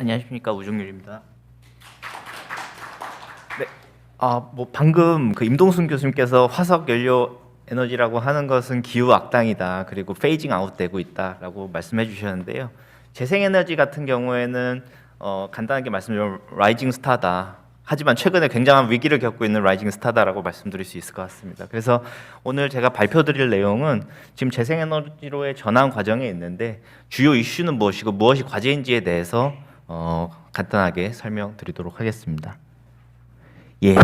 안녕하십니까, 우종률입니다. 네, 방금 그 임동순 교수님께서 화석 연료 에너지라고 하는 것은 기후 악당이다, 그리고 페이징 아웃되고 있다라고 말씀해 주셨는데요. 재생에너지 같은 경우에는 간단하게 말씀드리면 라이징 스타다. 하지만 최근에 굉장한 위기를 겪고 있는 라이징 스타다라고 말씀드릴 수 있을 것 같습니다. 그래서 오늘 제가 발표드릴 내용은 지금 재생에너지로의 전환 과정에 있는데 주요 이슈는 무엇이고 무엇이 과제인지에 대해서 간단하게 설명드리도록 하겠습니다. 예,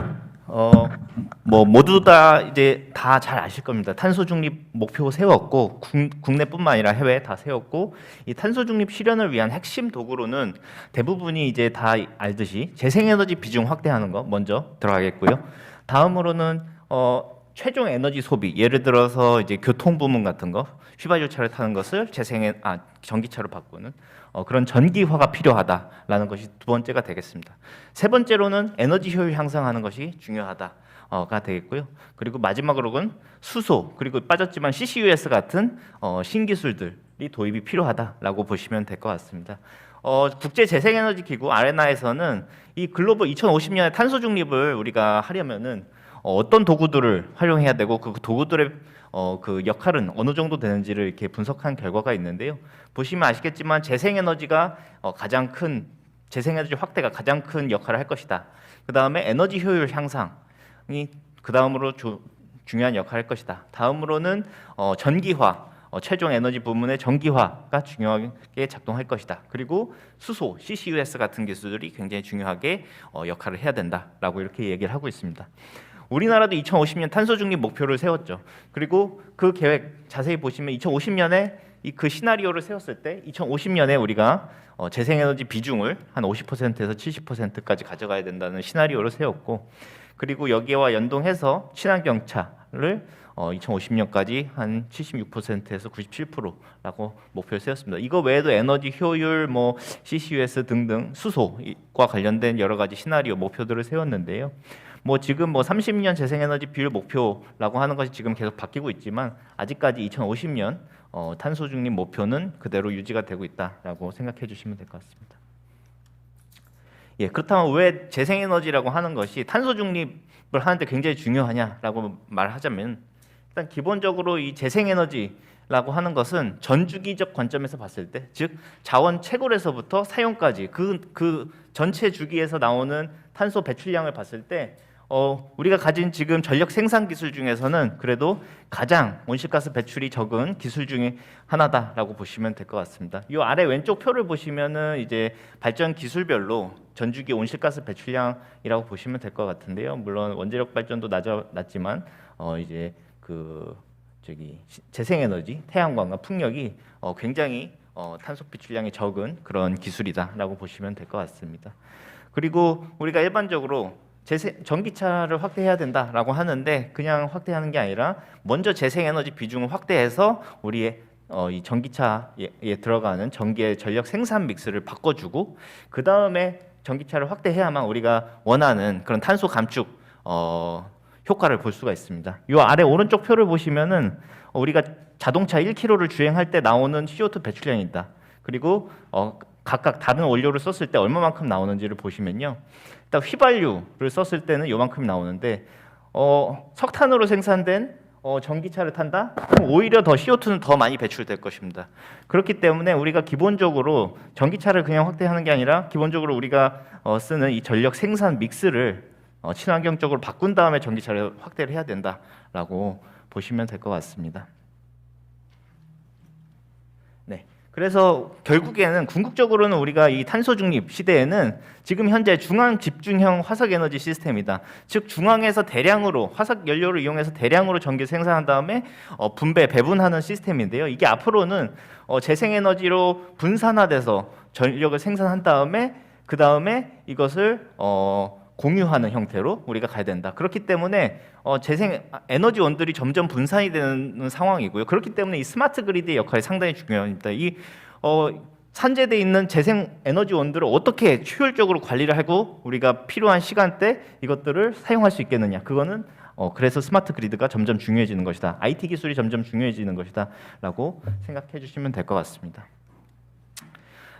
모두 다 이제 다 잘 아실 겁니다. 탄소 중립 목표 세웠고 국내뿐만 아니라 해외 다 세웠고, 이 탄소 중립 실현을 위한 핵심 도구로는 대부분이 이제 다 알듯이 재생에너지 비중 확대하는 거 먼저 들어가겠고요. 다음으로는 최종 에너지 소비, 예를 들어서 이제 교통 부문 같은 거, 휘발유차를 타는 것을 전기차로 바꾸는 그런 전기화가 필요하다라는 것이 두 번째가 되겠습니다. 세 번째로는 에너지 효율 향상하는 것이 중요하다가 되겠고요. 그리고 마지막으로는 수소, 그리고 빠졌지만 CCUS 같은 신기술들이 도입이 필요하다라고 보시면 될 것 같습니다. 국제 재생에너지 기구 아레나에서는 이 글로벌 2050년에 탄소 중립을 우리가 하려면은 어떤 도구들을 활용해야 되고 그 도구들의 그 역할은 어느 정도 되는지를 이렇게 분석한 결과가 있는데요. 보시면 아시겠지만 재생에너지가 재생에너지 확대가 가장 큰 역할을 할 것이다. 그 다음에 에너지 효율 향상이 그 다음으로 중요한 역할을 할 것이다. 다음으로는 전기화, 최종 에너지 부문의 전기화가 중요하게 작동할 것이다. 그리고 수소, CCUS 같은 기술들이 굉장히 중요하게 역할을 해야 된다라고 이렇게 얘기를 하고 있습니다. 우리나라도 2050년 탄소 중립 목표를 세웠죠. 그리고 그 계획 자세히 보시면 2050년에 그 시나리오를 세웠을 때 2050년에 우리가 재생에너지 비중을 한 50%에서 70%까지 가져가야 된다는 시나리오를 세웠고, 그리고 여기와 연동해서 친환경차를 2050년까지 한 76%에서 97%라고 목표를 세웠습니다. 이거 외에도 에너지 효율, CCUS 등등 수소과 관련된 여러 가지 시나리오 목표들을 세웠는데요. 지금 30년 재생에너지 비율 목표라고 하는 것이 지금 계속 바뀌고 있지만 아직까지 2050년 탄소 중립 목표는 그대로 유지가 되고 있다라고 생각해 주시면 될 것 같습니다. 예, 그렇다면 왜 재생에너지라고 하는 것이 탄소 중립을 하는데 굉장히 중요하냐라고 말하자면, 일단 기본적으로 이 재생에너지라고 하는 것은 전주기적 관점에서 봤을 때, 즉 자원 채굴에서부터 사용까지 그 전체 주기에서 나오는 탄소 배출량을 봤을 때 우리가 가진 지금 전력 생산 기술 중에서는 그래도 가장 온실가스 배출이 적은 기술 중에 하나다라고 보시면 될 것 같습니다. 이 아래 왼쪽 표를 보시면은 이제 발전 기술별로 전주기 온실가스 배출량이라고 보시면 될 것 같은데요. 물론 원자력 발전도 낮지만 이제 재생에너지, 태양광과 풍력이 굉장히 탄소 배출량이 적은 그런 기술이다라고 보시면 될 것 같습니다. 그리고 우리가 일반적으로 전기차를 확대해야 된다라고 하는데, 그냥 확대하는 게 아니라 먼저 재생에너지 비중을 확대해서 우리의 이 전기차에 들어가는 전기의 전력 생산 믹스를 바꿔주고, 그 다음에 전기차를 확대해야만 우리가 원하는 그런 탄소 감축 효과를 볼 수가 있습니다. 이 아래 오른쪽 표를 보시면은 우리가 자동차 1km를 주행할 때 나오는 CO2 배출량이다. 그리고 각각 다른 원료를 썼을 때 얼마만큼 나오는지를 보시면요. 일단 휘발유를 썼을 때는 요만큼 나오는데 석탄으로 생산된 전기차를 탄다? 그럼 오히려 더 CO2는 더 많이 배출될 것입니다. 그렇기 때문에 우리가 기본적으로 전기차를 그냥 확대하는 게 아니라 기본적으로 우리가 쓰는 이 전력 생산 믹스를 친환경적으로 바꾼 다음에 전기차를 확대를 해야 된다라고 보시면 될 것 같습니다. 네. 그래서 결국에는 궁극적으로는 우리가 이 탄소 중립 시대에는 지금 현재 중앙 집중형 화석 에너지 시스템이다. 즉 중앙에서 대량으로 화석 연료를 이용해서 대량으로 전기 생산한 다음에 배분하는 시스템인데요. 이게 앞으로는 재생에너지로 분산화돼서 전력을 생산한 다음에 그 다음에 이것을 공유하는 형태로 우리가 가야 된다. 그렇기 때문에 재생 에너지원들이 점점 분산이 되는 상황이고요. 그렇기 때문에 이 스마트 그리드의 역할이 상당히 중요합니다. 이 산재되어 있는 재생 에너지원들을 어떻게 효율적으로 관리를 하고 우리가 필요한 시간대 이것들을 사용할 수 있겠느냐. 그거는 그래서 스마트 그리드가 점점 중요해지는 것이다. IT 기술이 점점 중요해지는 것이다라고 생각해 주시면 될 것 같습니다.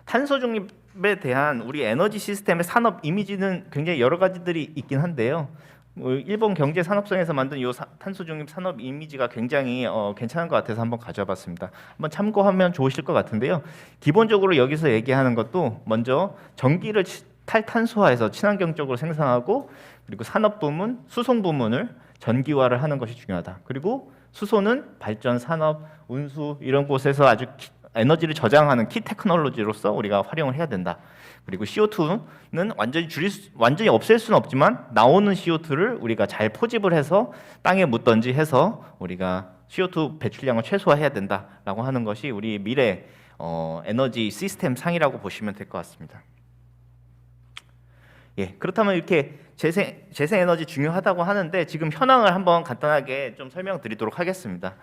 탄소 중립에 대한 우리 에너지 시스템의 산업 이미지는 굉장히 여러 가지들이 있긴 한데요. 일본 경제 산업성에서 만든 이 탄소 중립 산업 이미지가 굉장히 괜찮은 것 같아서 한번 가져와봤습니다. 한번 참고하면 좋으실 것 같은데요. 기본적으로 여기서 얘기하는 것도 먼저 전기를 탈탄소화해서 친환경적으로 생산하고, 그리고 산업 부문, 수송 부문을 전기화를 하는 것이 중요하다. 그리고 수소는 발전, 산업, 운수 이런 곳에서 아주 에너지를 저장하는 키 테크놀로지로서 우리가 활용을 해야 된다. 그리고 CO2는 완전히 없앨 수는 없지만 나오는 CO2를 우리가 잘 포집을 해서 땅에 묻던지 해서 우리가 CO2 배출량을 최소화해야 된다라고 하는 것이 우리 미래 에너지 시스템 상이라고 보시면 될 것 같습니다. 예, 그렇다면 이렇게 재생 에너지 중요하다고 하는데 지금 현황을 한번 간단하게 좀 설명드리도록 하겠습니다.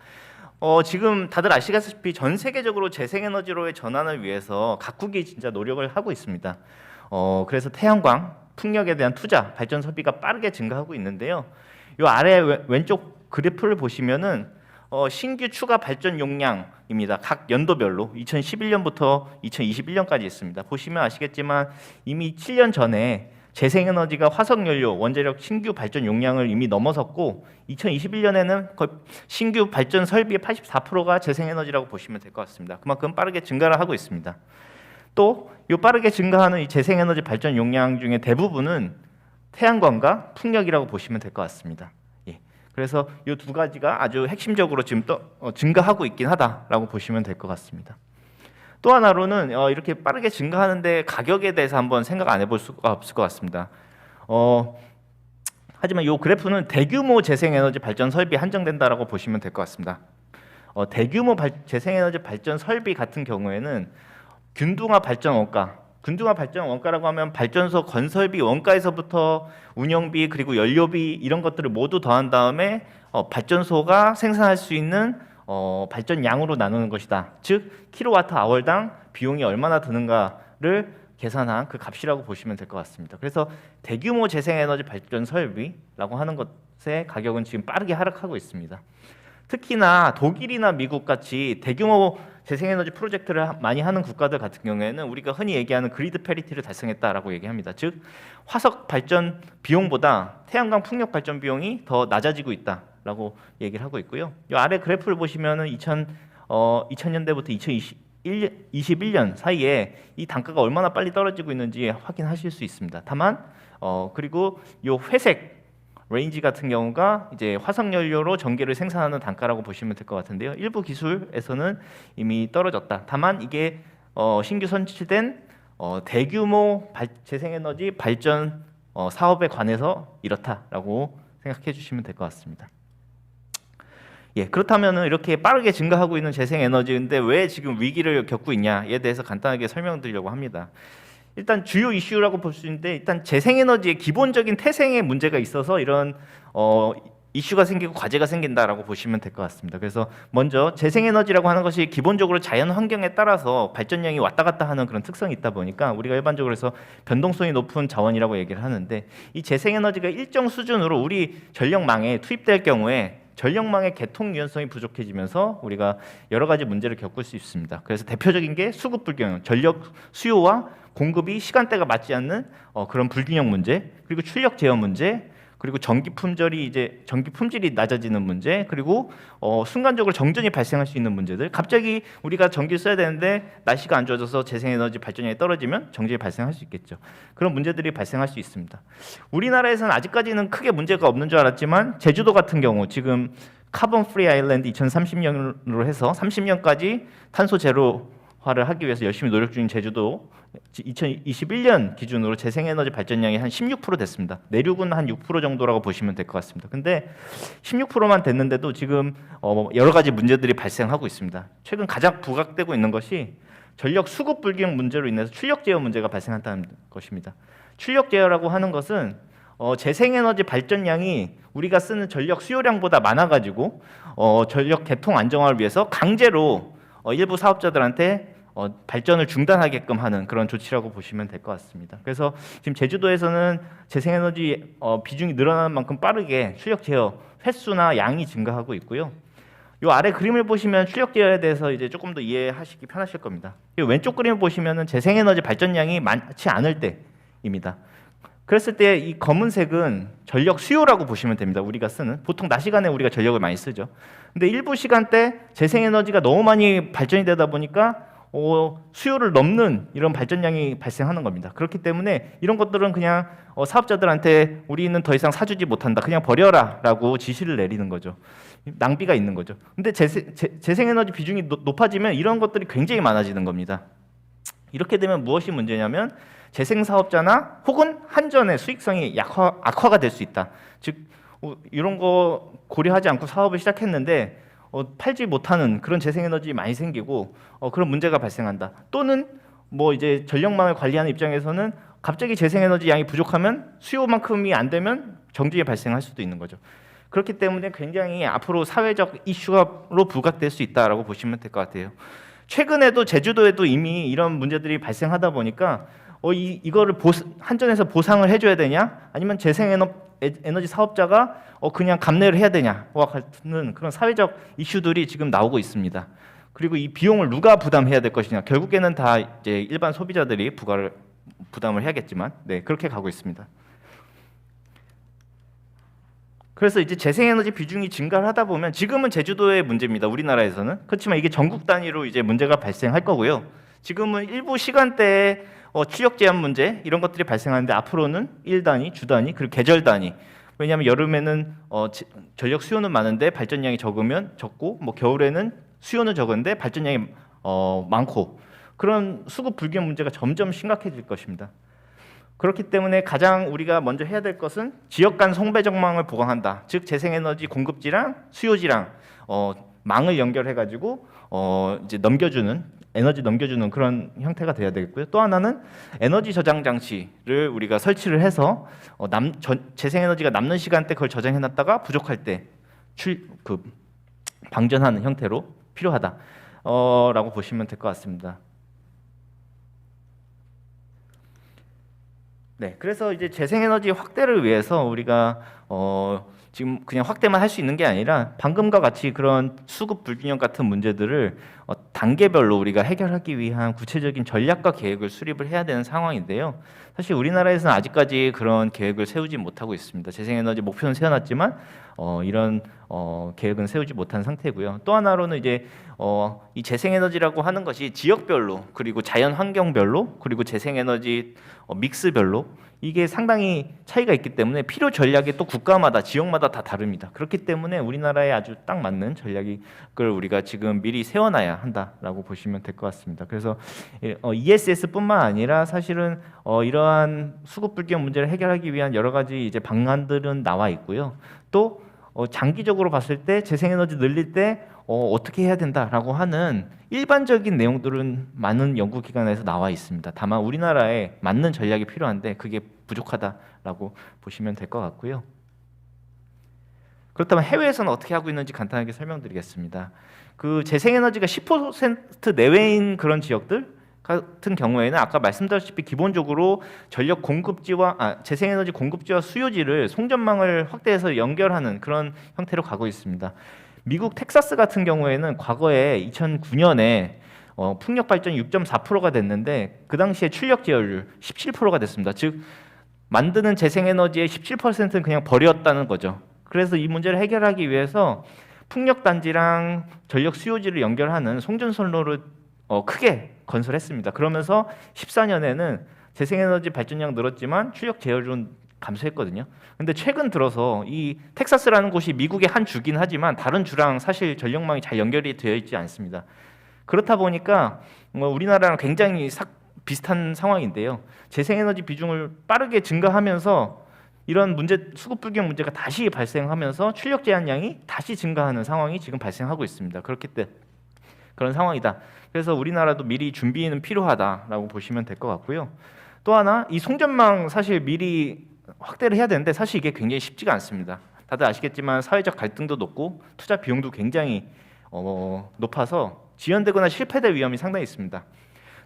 지금 다들 아시다시피 전 세계적으로 재생에너지로의 전환을 위해서 각국이 진짜 노력을 하고 있습니다. 그래서 태양광, 풍력에 대한 투자, 발전 소비가 빠르게 증가하고 있는데요. 이 아래 왼쪽 그래프를 보시면은 신규 추가 발전 용량입니다. 각 연도별로 2011년부터 2021년까지 있습니다. 보시면 아시겠지만 이미 7년 전에 재생에너지가 화석연료, 원자력 신규 발전 용량을 이미 넘어섰고 2021년에는 거의 신규 발전 설비의 84%가 재생에너지라고 보시면 될 것 같습니다. 그만큼 빠르게 증가를 하고 있습니다. 또 이 빠르게 증가하는 이 재생에너지 발전 용량 중에 대부분은 태양광과 풍력이라고 보시면 될 것 같습니다. 예. 그래서 이 두 가지가 아주 핵심적으로 지금 증가하고 있긴 하다라고 보시면 될 것 같습니다. 또 하나로는 이렇게 빠르게 증가하는데 가격에 대해서 한번 생각 안 해볼 수가 없을 것 같습니다. 하지만 이 그래프는 대규모 재생에너지 발전 설비에 한정된다라고 보시면 될 것 같습니다. 대규모 재생에너지 발전 설비 같은 경우에는 균등화 발전 원가라고 하면 발전소 건설비 원가에서부터 운영비 그리고 연료비 이런 것들을 모두 더한 다음에 발전소가 생산할 수 있는 발전량으로 나누는 것이다. 즉 킬로와트 아워당 비용이 얼마나 드는가를 계산한 그 값이라고 보시면 될 것 같습니다. 그래서 대규모 재생에너지 발전 설비라고 하는 것의 가격은 지금 빠르게 하락하고 있습니다. 특히나 독일이나 미국 같이 대규모 재생에너지 프로젝트를 많이 하는 국가들 같은 경우에는 우리가 흔히 얘기하는 그리드 패리티를 달성했다라고 얘기합니다. 즉 화석 발전 비용보다 태양광 풍력 발전 비용이 더 낮아지고 있다라고 얘기를 하고 있고요. 이 아래 그래프를 보시면은 2000년대부터 2021년 사이에 이 단가가 얼마나 빨리 떨어지고 있는지 확인하실 수 있습니다. 다만 그리고 이 회색 레인지 같은 경우가 이제 화석연료로 전기를 생산하는 단가라고 보시면 될 것 같은데요. 일부 기술에서는 이미 떨어졌다. 다만 이게 신규 선출된 대규모 재생에너지 발전 사업에 관해서 이렇다라고 생각해 주시면 될 것 같습니다. 예, 그렇다면은 이렇게 빠르게 증가하고 있는 재생에너지인데 왜 지금 위기를 겪고 있냐에 대해서 간단하게 설명드리려고 합니다. 일단 주요 이슈라고 볼 수 있는데 일단 재생에너지의 기본적인 태생의 문제가 있어서 이런 이슈가 생기고 과제가 생긴다라고 보시면 될 것 같습니다. 그래서 먼저 재생에너지라고 하는 것이 기본적으로 자연 환경에 따라서 발전량이 왔다 갔다 하는 그런 특성이 있다 보니까 우리가 일반적으로 해서 변동성이 높은 자원이라고 얘기를 하는데 이 재생에너지가 일정 수준으로 우리 전력망에 투입될 경우에 전력망의 개통 유연성이 부족해지면서 우리가 여러 가지 문제를 겪을 수 있습니다. 그래서 대표적인 게 수급 불균형, 전력 수요와 공급이 시간대가 맞지 않는 그런 불균형 문제, 그리고 출력 제어 문제, 그리고 전기 품질이 낮아지는 문제, 그리고 순간적으로 정전이 발생할 수 있는 문제들. 갑자기 우리가 전기를 써야 되는데 날씨가 안 좋아져서 재생에너지 발전량이 떨어지면 정전이 발생할 수 있겠죠. 그런 문제들이 발생할 수 있습니다. 우리나라에서는 아직까지는 크게 문제가 없는 줄 알았지만 제주도 같은 경우 지금 카본 프리 아일랜드 2030년으로 해서 30년까지 탄소 제로화를 하기 위해서 열심히 노력 중인 제주도 2021년 기준으로 재생에너지 발전량이 한 16% 됐습니다. 내륙은 한 6% 정도라고 보시면 될 것 같습니다. 근데 16%만 됐는데도 지금 여러 가지 문제들이 발생하고 있습니다. 최근 가장 부각되고 있는 것이 전력 수급 불균형 문제로 인해서 출력 제어 문제가 발생한다는 것입니다. 출력 제어라고 하는 것은 재생에너지 발전량이 우리가 쓰는 전력 수요량보다 많아가지고 전력 개통 안정화를 위해서 강제로 일부 사업자들한테 발전을 중단하게끔 하는 그런 조치라고 보시면 될 것 같습니다. 그래서 지금 제주도에서는 재생에너지 비중이 늘어나는 만큼 빠르게 출력 제어 횟수나 양이 증가하고 있고요. 요 아래 그림을 보시면 출력 제어에 대해서 이제 조금 더 이해하시기 편하실 겁니다. 이 왼쪽 그림을 보시면은 재생에너지 발전량이 많지 않을 때입니다. 그랬을 때 이 검은색은 전력 수요라고 보시면 됩니다. 우리가 쓰는 보통 낮 시간에 우리가 전력을 많이 쓰죠. 근데 일부 시간대 재생에너지가 너무 많이 발전이 되다 보니까 수요를 넘는 이런 발전량이 발생하는 겁니다. 그렇기 때문에 이런 것들은 그냥 사업자들한테 우리는 더 이상 사주지 못한다, 그냥 버려라라고 지시를 내리는 거죠. 낭비가 있는 거죠. 근데 재생에너지 비중이 높아지면 이런 것들이 굉장히 많아지는 겁니다. 이렇게 되면 무엇이 문제냐면 재생사업자나 혹은 한전의 수익성이 악화가 될 수 있다. 즉 이런 거 고려하지 않고 사업을 시작했는데 팔지 못하는 그런 재생에너지 많이 생기고 그런 문제가 발생한다. 또는 뭐 이제 전력망을 관리하는 입장에서는 갑자기 재생에너지 양이 부족하면 수요만큼이 안 되면 정지가 발생할 수도 있는 거죠. 그렇기 때문에 굉장히 앞으로 사회적 이슈로 부각될 수 있다라고 보시면 될 것 같아요. 최근에도 제주도에도 이미 이런 문제들이 발생하다 보니까 이거를 한전에서 보상을 해줘야 되냐, 아니면 재생에너지 사업자가 그냥 감내를 해야 되냐와 같은 그런 사회적 이슈들이 지금 나오고 있습니다. 그리고 이 비용을 누가 부담해야 될 것이냐, 결국에는 다 이제 일반 소비자들이 부담을 해야겠지만, 네, 그렇게 가고 있습니다. 그래서 이제 재생에너지 비중이 증가를 하다 보면 지금은 제주도의 문제입니다. 우리나라에서는. 그렇지만 이게 전국 단위로 이제 문제가 발생할 거고요. 지금은 일부 시간대에 출력 제한 문제 이런 것들이 발생하는데 앞으로는 일 단위, 주 단위, 그리고 계절 단위. 왜냐하면 여름에는 전력 수요는 많은데 발전량이 적고, 뭐 겨울에는 수요는 적은데 발전량이 많고, 그런 수급 불균형 문제가 점점 심각해질 것입니다. 그렇기 때문에 가장 우리가 먼저 해야 될 것은 지역 간 송배정망을 보강한다. 즉 재생에너지 공급지랑 수요지랑 망을 연결해 가지고 이제 에너지 넘겨주는 그런 형태가 돼야 되겠고요. 또 하나는 에너지 저장 장치를 우리가 설치를 해서 재생에너지가 남는 시간대 그걸 저장해 놨다가 부족할 때 방전하는 형태로 필요하다라고 보시면 될 것 같습니다. 네, 그래서 이제 재생에너지 확대를 위해서 우리가 지금 그냥 확대만 할 수 있는 게 아니라 방금과 같이 그런 수급 불균형 같은 문제들을 단계별로 우리가 해결하기 위한 구체적인 전략과 계획을 수립을 해야 되는 상황인데요. 사실 우리나라에서는 아직까지 그런 계획을 세우지 못하고 있습니다. 재생에너지 목표는 세워놨지만 이런 계획은 세우지 못한 상태고요. 또 하나로는 이제 이 재생에너지라고 하는 것이 지역별로, 그리고 자연 환경별로, 그리고 재생에너지 믹스별로 이게 상당히 차이가 있기 때문에 필요 전략이 또 국가마다 지역마다 다 다릅니다. 그렇기 때문에 우리나라에 아주 딱 맞는 전략을 우리가 지금 미리 세워놔야 한다라고 보시면 될 것 같습니다. 그래서 ESS뿐만 아니라 사실은 이러한 수급 불균형 문제를 해결하기 위한 여러 가지 이제 방안들은 나와 있고요. 또 장기적으로 봤을 때 재생에너지 늘릴 때 어떻게 해야 된다라고 하는 일반적인 내용들은 많은 연구기관에서 나와 있습니다. 다만 우리나라에 맞는 전략이 필요한데 그게 부족하다라고 보시면 될 것 같고요. 그렇다면 해외에서는 어떻게 하고 있는지 간단하게 설명드리겠습니다. 그 재생에너지가 10% 내외인 그런 지역들 같은 경우에는 아까 말씀드렸다시피 기본적으로 전력 공급지와 재생에너지 공급지와 수요지를 송전망을 확대해서 연결하는 그런 형태로 가고 있습니다. 미국 텍사스 같은 경우에는 과거에 2009년에 풍력 발전이 6.4%가 됐는데 그 당시에 출력 제어율 17%가 됐습니다. 즉 만드는 재생에너지의 17%는 그냥 버렸다는 거죠. 그래서 이 문제를 해결하기 위해서 풍력 단지랑 전력 수요지를 연결하는 송전선로를 크게 건설했습니다. 그러면서 14년에는 재생에너지 발전량 늘었지만 출력 제어율은 감소했거든요. 근데 최근 들어서 이 텍사스라는 곳이 미국의 한 주긴 하지만 다른 주랑 사실 전력망이 잘 연결이 되어 있지 않습니다. 그렇다 보니까 우리나라랑 굉장히 비슷한 상황인데요. 재생에너지 비중을 빠르게 증가하면서 이런 수급 불균형 문제가 다시 발생하면서 출력 제한량이 다시 증가하는 상황이 지금 발생하고 있습니다. 그렇기 때문에 그런 상황이다. 그래서 우리나라도 미리 준비는 필요하다라고 보시면 될 것 같고요. 또 하나 이 송전망 사실 미리 확대를 해야 되는데 사실 이게 굉장히 쉽지가 않습니다. 다들 아시겠지만 사회적 갈등도 높고 투자 비용도 굉장히 높아서 지연되거나 실패될 위험이 상당히 있습니다.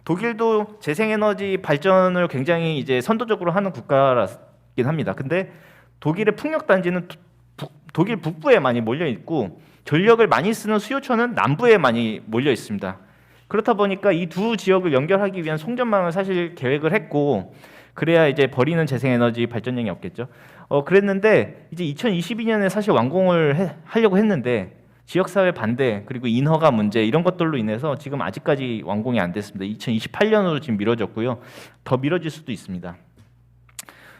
독일도 재생에너지 발전을 굉장히 이제 선도적으로 하는 국가긴 합니다. 근데 독일의 풍력 단지는 독일 북부에 많이 몰려 있고 전력을 많이 쓰는 수요처는 남부에 많이 몰려 있습니다. 그렇다 보니까 이 두 지역을 연결하기 위한 송전망을 사실 계획을 했고, 그래야 이제 버리는 재생에너지 발전량이 없겠죠. 그랬는데 이제 2022년에 사실 완공을 하려고 했는데 지역사회 반대 그리고 인허가 문제 이런 것들로 인해서 지금 아직까지 완공이 안 됐습니다. 2028년으로 지금 미뤄졌고요. 더 미뤄질 수도 있습니다.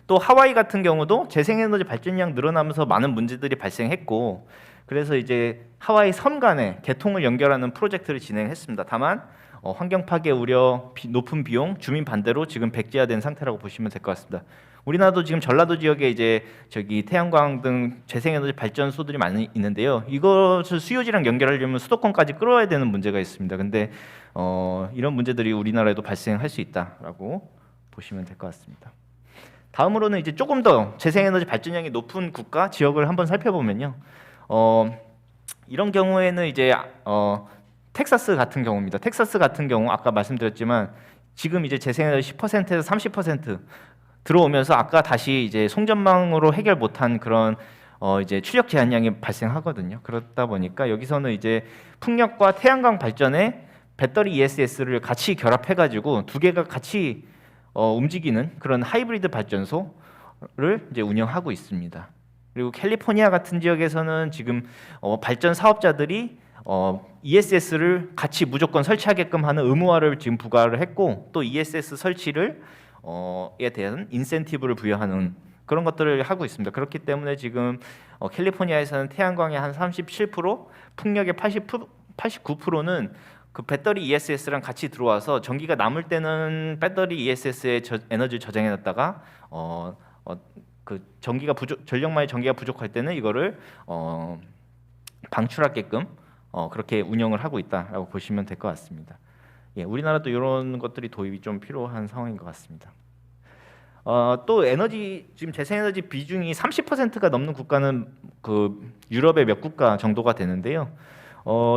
또 하와이 같은 경우도 재생에너지 발전량 늘어나면서 많은 문제들이 발생했고, 그래서 이제 하와이 섬 간에 개통을 연결하는 프로젝트를 진행했습니다. 다만 환경 파괴 우려, 높은 비용, 주민 반대로 지금 백지화된 상태라고 보시면 될 것 같습니다. 우리나라도 지금 전라도 지역에 이제 태양광 등 재생에너지 발전소들이 많이 있는데요. 이것을 수요지랑 연결하려면 수도권까지 끌어야 되는 문제가 있습니다. 근데 이런 문제들이 우리나라에도 발생할 수 있다라고 보시면 될 것 같습니다. 다음으로는 이제 조금 더 재생에너지 발전량이 높은 국가 지역을 한번 살펴보면요. 이런 경우에는 이제 텍사스 같은 경우입니다. 텍사스 같은 경우 아까 말씀드렸지만 지금 이제 재생에너지 10%에서 30% 들어오면서 아까 다시 이제 송전망으로 해결 못한 그런 이제 출력 제한량이 발생하거든요. 그렇다 보니까 여기서는 이제 풍력과 태양광 발전에 배터리 ESS를 같이 결합해가지고 두 개가 같이 움직이는 그런 하이브리드 발전소를 이제 운영하고 있습니다. 그리고 캘리포니아 같은 지역에서는 지금 발전 사업자들이 ESS를 같이 무조건 설치하게끔 하는 의무화를 지금 부과를 했고, 또 ESS 설치를 에 대한 인센티브를 부여하는 그런 것들을 하고 있습니다. 그렇기 때문에 지금 캘리포니아에서는 태양광의 한 37%, 풍력의 89%는 그 배터리 ESS랑 같이 들어와서 전기가 남을 때는 배터리 ESS에 에너지를 저장해 놨다가 그 전력만의 전기가 부족할 때는 이거를 방출하게끔 그렇게 운영을 하고 있다라고 보시면 될 것 같습니다. 예, 우리나라도 이런 것들이 도입이 좀 필요한 상황인 것 같습니다. 또 지금 재생에너지 비중이 30%가 넘는 국가는 그 유럽의 몇 국가 정도가 되는데요.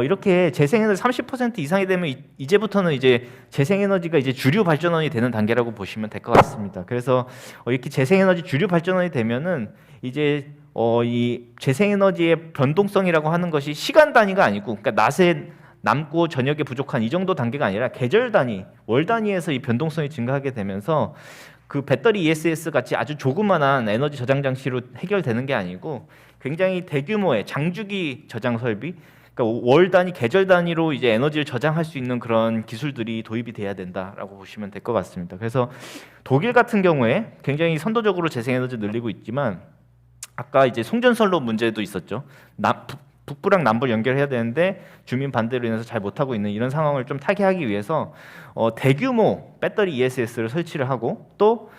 이렇게 재생에너지 30% 이상이 되면 이제부터는 이제 재생에너지가 이제 주류 발전원이 되는 단계라고 보시면 될 것 같습니다. 그래서 이렇게 재생에너지 주류 발전원이 되면은 이제 이 재생에너지의 변동성이라고 하는 것이 시간 단위가 아니고, 그러니까 낮에 남고 저녁에 부족한 이 정도 단계가 아니라 계절 단위, 월 단위에서 이 변동성이 증가하게 되면서 그 배터리 ESS 같이 아주 조그만한 에너지 저장 장치로 해결되는 게 아니고 굉장히 대규모의 장주기 저장 설비, 그러니까 월 단위, 계절 단위로 이제 에너지를 저장할 수 있는 그런 기술들이 도입이 돼야 된다라고 보시면 될 것 같습니다. 그래서 독일 같은 경우에 굉장히 선도적으로 재생에너지 늘리고 있지만 아까 이제 송전선로 문제도 있었죠. 북부랑 남부를 연결해야 되는데 주민 반대로 인해서 잘 못하고 있는 이런 상황을 좀 타개하기 위해서 대규모 배터리 ESS를 설치를 하고, 또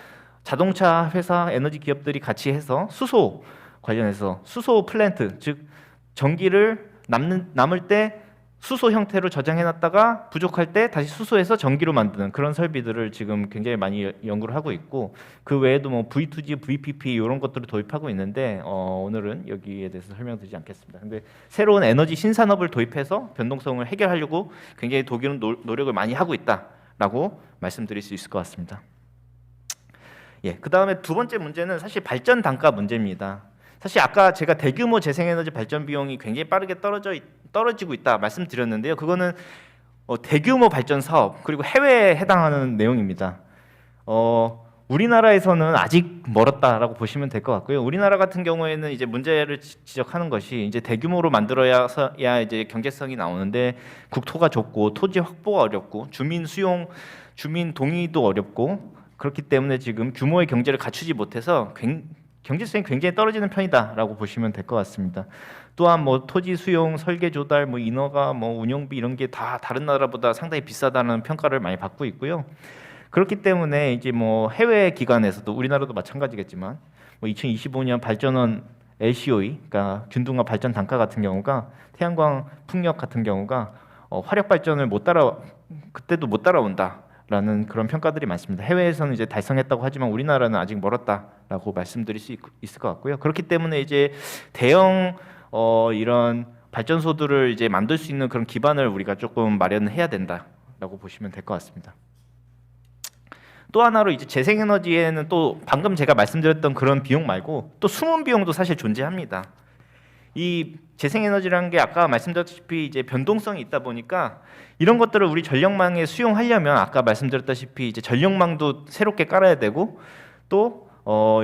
자동차 회사, 에너지 기업들이 같이 해서 수소 관련해서 수소 플랜트, 즉 전기를 남을 때 수소 형태로 저장해놨다가 부족할 때 다시 수소해서 전기로 만드는 그런 설비들을 지금 굉장히 많이 연구를 하고 있고, 그 외에도 뭐 V2G, VPP 이런 것들을 도입하고 있는데 오늘은 여기에 대해서 설명드리지 않겠습니다. 근데 새로운 에너지 신산업을 도입해서 변동성을 해결하려고 굉장히 독일은 노력을 많이 하고 있다라고 말씀드릴 수 있을 것 같습니다. 예, 그 다음에 두 번째 문제는 사실 발전 단가 문제입니다. 사실 아까 제가 대규모 재생에너지 발전 비용이 굉장히 빠르게 떨어지고 있다 말씀드렸는데요. 그거는 대규모 발전 사업 그리고 해외에 해당하는 내용입니다. 우리나라에서는 아직 멀었다라고 보시면 될 것 같고요. 우리나라 같은 경우에는 이제 문제를 지적하는 것이 이제 대규모로 만들어야 이제 경제성이 나오는데 국토가 좁고 토지 확보가 어렵고 주민 동의도 어렵고 그렇기 때문에 지금 규모의 경제를 갖추지 못해서 경제성이 굉장히 떨어지는 편이다라고 보시면 될 것 같습니다. 또한 뭐 토지 수용, 설계 조달, 뭐 인허가, 뭐 운영비 이런 게 다 다른 나라보다 상당히 비싸다는 평가를 많이 받고 있고요. 그렇기 때문에 이제 뭐 해외 기관에서도 우리나라도 마찬가지겠지만 뭐 2025년 발전원 LCOE, 그러니까 균등화 발전 단가 같은 경우가 태양광 풍력 같은 경우가 화력 발전을 그때도 못 따라온다라는 그런 평가들이 많습니다. 해외에서는 이제 달성했다고 하지만 우리나라는 아직 멀었다라고 말씀드릴 수 있을 것 같고요. 그렇기 때문에 이제 대형 이런 발전소들을 이제 만들 수 있는 그런 기반을 우리가 조금 마련해야 된다라고 보시면 될 것 같습니다. 또 하나로 이제 재생에너지에는 또 방금 제가 말씀드렸던 그런 비용 말고 또 숨은 비용도 사실 존재합니다. 이 재생에너지라는 게 아까 말씀드렸다시피 이제 변동성이 있다 보니까 이런 것들을 우리 전력망에 수용하려면 아까 말씀드렸다시피 이제 전력망도 새롭게 깔아야 되고 또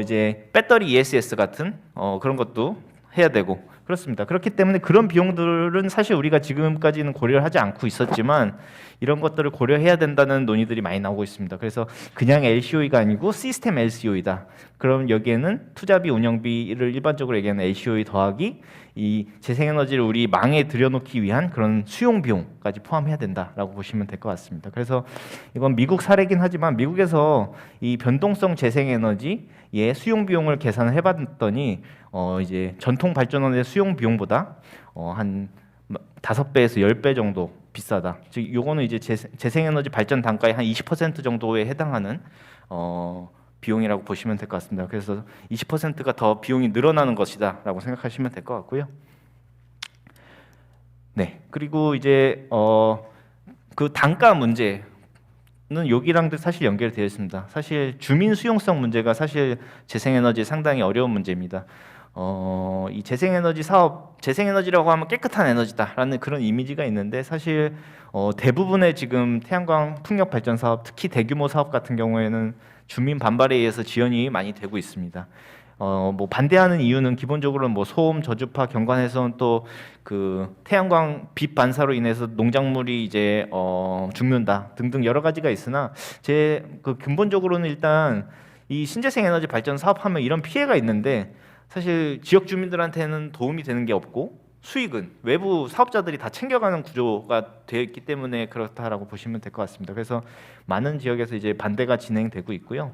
이제 배터리 ESS 같은 그런 것도 해야 되고 그렇습니다. 그렇기 때문에 그런 비용들은 사실 우리가 지금까지는 고려를 하지 않고 있었지만 이런 것들을 고려해야 된다는 논의들이 많이 나오고 있습니다. 그래서 그냥 LCOE가 아니고 시스템 LCOE다. 그럼 여기에는 투자비, 운영비를 일반적으로 얘기하는 LCOE 더하기 이 재생에너지를 우리 망에 들여놓기 위한 그런 수용 비용까지 포함해야 된다라고 보시면 될 것 같습니다. 그래서 이건 미국 사례긴 하지만 미국에서 이 변동성 재생에너지의 수용 비용을 계산을 해봤더니 이제 전통 발전원의 수용 비용보다 한 5배에서 10배 정도 비싸다. 즉 요거는 이제 재생에너지 발전 단가의 한 20% 정도에 해당하는 비용이라고 보시면 될 것 같습니다. 그래서 20%가 더 비용이 늘어나는 것이다라고 생각하시면 될 것 같고요. 네, 그리고 이제 그 단가 문제는 여기랑도 사실 연결되어 있습니다. 사실 주민 수용성 문제가 사실 재생에너지 상당히 어려운 문제입니다. 이 재생에너지 사업, 재생에너지라고 하면 깨끗한 에너지다라는 그런 이미지가 있는데 사실 대부분의 지금 태양광 풍력 발전 사업, 특히 대규모 사업 같은 경우에는 주민 반발에 의해서 지연이 많이 되고 있습니다. 뭐 반대하는 이유는 기본적으로 뭐 소음, 저주파, 경관해선 또 그 태양광 빛 반사로 인해서 농작물이 이제 죽는다 등등 여러 가지가 있으나 제 그 근본적으로는 일단 이 신재생 에너지 발전 사업하면 이런 피해가 있는데 사실 지역 주민들한테는 도움이 되는 게 없고 수익은 외부 사업자들이 다 챙겨가는 구조가 되어 있기 때문에 그렇다라고 보시면 될 것 같습니다. 그래서 많은 지역에서 이제 반대가 진행되고 있고요.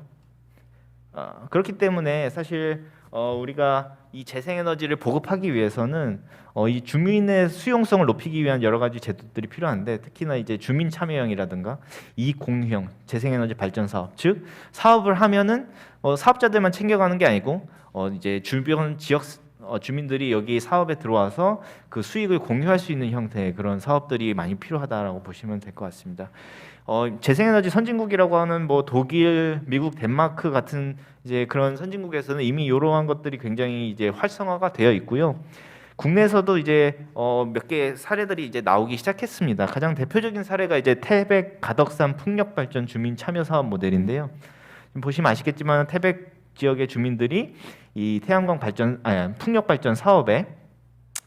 그렇기 때문에 사실 우리가 이 재생에너지를 보급하기 위해서는 이 주민의 수용성을 높이기 위한 여러 가지 제도들이 필요한데 특히나 이제 주민 참여형이라든가 이공유형 재생에너지 발전 사업, 즉 사업을 하면은 사업자들만 챙겨가는 게 아니고 이제 주변 지역 주민들이 여기 사업에 들어와서 그 수익을 공유할 수 있는 형태의 그런 사업들이 많이 필요하다라고 보시면 될 것 같습니다. 재생에너지 선진국이라고 하는 뭐 독일, 미국, 덴마크 같은 이제 그런 선진국에서는 이미 이러한 것들이 굉장히 이제 활성화가 되어 있고요. 국내에서도 이제 몇 개 사례들이 이제 나오기 시작했습니다. 가장 대표적인 사례가 이제 태백 가덕산 풍력발전 주민 참여 사업 모델인데요. 지금 보시면 아시겠지만 태백 지역의 주민들이 이 태양광 발전, 풍력 발전 사업에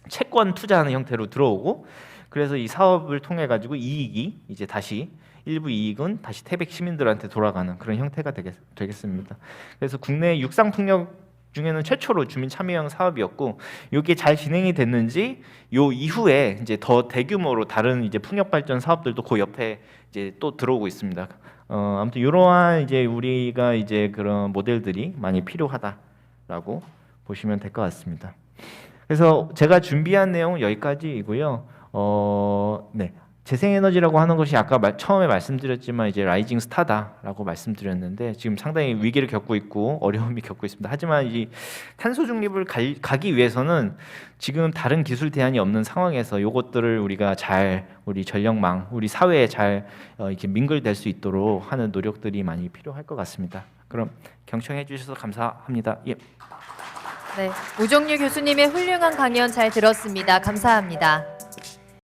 채권 투자하는 형태로 들어오고 그래서 이 사업을 통해 가지고 이익이 이제 다시 일부 이익은 다시 태백 시민들한테 돌아가는 그런 형태가 되겠습니다. 그래서 국내 육상 풍력 중에는 최초로 주민 참여형 사업이었고 이게 잘 진행이 됐는지 요 이후에 이제 더 대규모로 다른 이제 풍력 발전 사업들도 그 옆에 이제 또 들어오고 있습니다. 아무튼 이러한 이제 우리가 이제 그런 모델들이 많이 필요하다라고 보시면 될 것 같습니다. 그래서 제가 준비한 내용은 여기까지이고요. 네. 재생에너지라고 하는 것이 아까 처음에 말씀드렸지만 이제 라이징 스타다라고 말씀드렸는데 지금 상당히 위기를 겪고 있고 어려움이 겪고 있습니다. 하지만 이 탄소 중립을 가기 위해서는 지금 다른 기술 대안이 없는 상황에서 이것들을 우리가 잘 우리 전력망, 우리 사회에 잘 이렇게 민글될 수 있도록 하는 노력들이 많이 필요할 것 같습니다. 그럼 경청해 주셔서 감사합니다. 예. 네, 우종류 교수님의 훌륭한 강연 잘 들었습니다. 감사합니다.